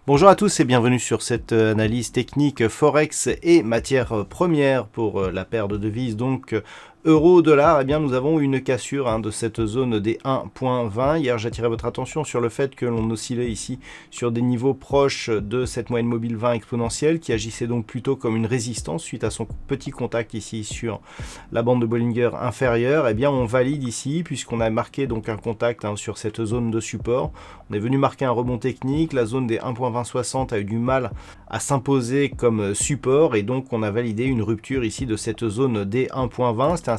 Bonjour à tous et bienvenue sur cette analyse technique Forex et matières premières pour la paire de devises, donc euro-dollar. Eh bien, nous avons une cassure de cette zone des 1.20. Hier, j'attirais votre attention sur le fait que l'on oscillait ici sur des niveaux proches de cette moyenne mobile 20 exponentielle qui agissait donc plutôt comme une résistance suite à son petit contact ici sur la bande de Bollinger inférieure. Eh bien, on valide ici puisqu'on a marqué donc un contact sur cette zone de support. On est venu marquer un rebond technique. La zone des 1.2060 a eu du mal à s'imposer comme support et donc on a validé une rupture ici de cette zone des 1.20.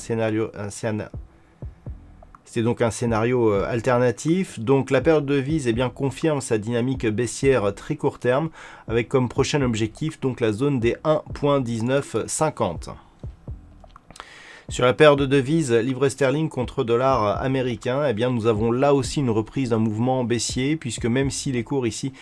C'était donc un scénario alternatif. Donc la période de devise confirme sa dynamique baissière très court terme avec comme prochain objectif donc la zone des 1.1950. Sur la paire de devises livre sterling contre dollar américain, nous avons là aussi une reprise d'un mouvement baissier puisque même si les cours ici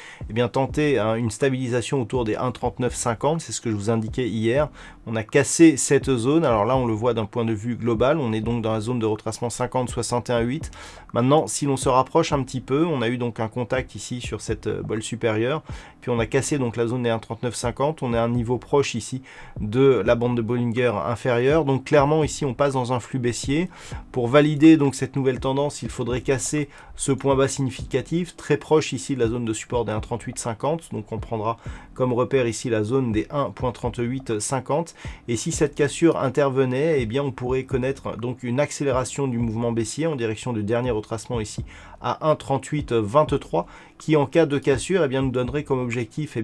tentaient une stabilisation autour des 1,3950, c'est ce que je vous indiquais hier, on a cassé cette zone. Alors là on le voit d'un point de vue global, on est donc dans la zone de retracement 50-61,8. Maintenant si l'on se rapproche un petit peu, on a eu donc un contact ici sur cette bolle supérieure, puis on a cassé donc la zone des 1,3950, on est à un niveau proche ici de la bande de Bollinger inférieure, donc clairement ici on passe dans un flux baissier. Pour valider donc cette nouvelle tendance, il faudrait casser ce point bas significatif, très proche ici de la zone de support des 1,3850, donc on prendra comme repère ici la zone des 1,3850, et si cette cassure intervenait, on pourrait connaître donc une accélération du mouvement baissier en direction du dernier retracement ici à 1,3823, qui en cas de cassure nous donnerait comme objectif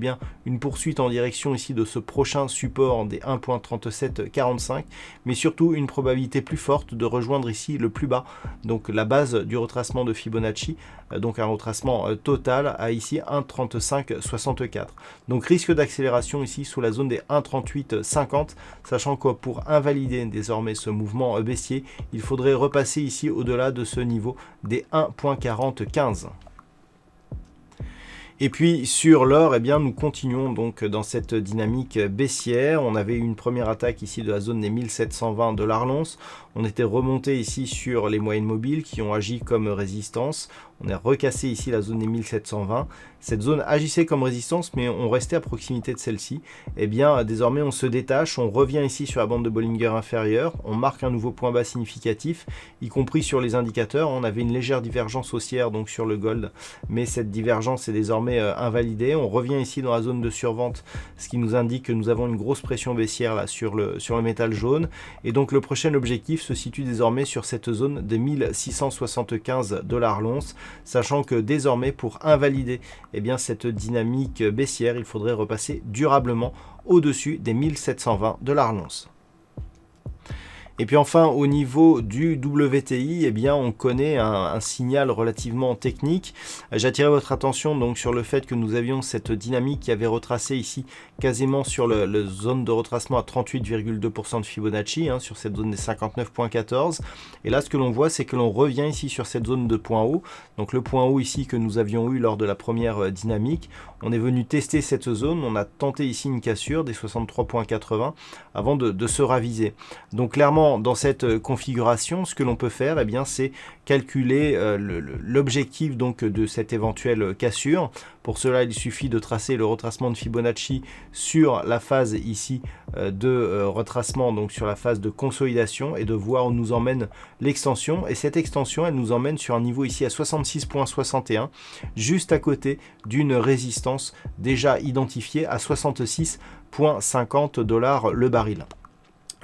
une poursuite en direction ici de ce prochain support des 1,3745, mais surtout une probabilité plus forte de rejoindre ici le plus bas, donc la base du retracement de Fibonacci, donc un retracement total à ici 1,3564. Donc risque d'accélération ici sous la zone des 1,3850, sachant que pour invalider désormais ce mouvement baissier, il faudrait repasser ici au-delà de ce niveau des 1,4015. Et puis sur l'or, nous continuons donc dans cette dynamique baissière. On avait une première attaque ici de la zone des 1720 $ l'once. On était remonté ici sur les moyennes mobiles qui ont agi comme résistance. On a recassé ici la zone des 1720. Cette zone agissait comme résistance, mais on restait à proximité de celle-ci. Désormais, on se détache, on revient ici sur la bande de Bollinger inférieure, on marque un nouveau point bas significatif, y compris sur les indicateurs. On avait une légère divergence haussière donc sur le gold, mais cette divergence est désormais invalidée. On revient ici dans la zone de survente, ce qui nous indique que nous avons une grosse pression baissière là sur le métal jaune. Et donc le prochain objectif se situe désormais sur cette zone de 1675 $ l'once, sachant que désormais pour invalider cette dynamique baissière, il faudrait repasser durablement au-dessus des 1720 $ l'once. Et puis enfin, au niveau du WTI, on connaît un signal relativement technique. J'attirais votre attention donc sur le fait que nous avions cette dynamique qui avait retracé ici quasiment sur la zone de retracement à 38,2% de Fibonacci, sur cette zone des 59,14. Et là, ce que l'on voit, c'est que l'on revient ici sur cette zone de point haut. Donc le point haut ici que nous avions eu lors de la première dynamique. On est venu tester cette zone, on a tenté ici une cassure des 63,80 avant de se raviser. Donc clairement, dans cette configuration, ce que l'on peut faire, c'est calculer l'objectif donc de cette éventuelle cassure. Pour cela, il suffit de tracer le retracement de Fibonacci sur la phase ici de retracement, donc sur la phase de consolidation, et de voir où nous emmène l'extension. Et cette extension, elle nous emmène sur un niveau ici à 66,61, juste à côté d'une résistance déjà identifiée à 66,50 $ le baril.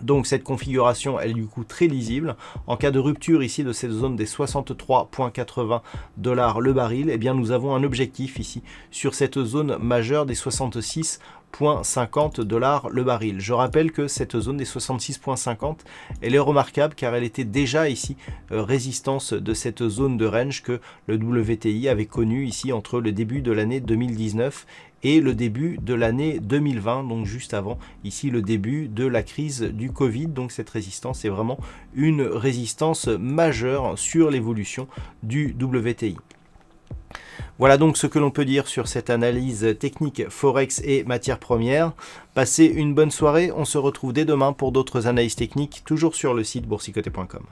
Donc cette configuration elle est du coup très lisible. En cas de rupture ici de cette zone des 63,80 $ le baril, nous avons un objectif ici sur cette zone majeure des 66,50 $ le baril. Je rappelle que cette zone des 66,50, elle est remarquable car elle était déjà ici résistance de cette zone de range que le WTI avait connue ici entre le début de l'année 2019 et le début de l'année 2020, donc juste avant ici le début de la crise du Covid. Donc cette résistance est vraiment une résistance majeure sur l'évolution du WTI. Voilà donc ce que l'on peut dire sur cette analyse technique Forex et matières premières. Passez une bonne soirée, on se retrouve dès demain pour d'autres analyses techniques, toujours sur le site boursicoté.com.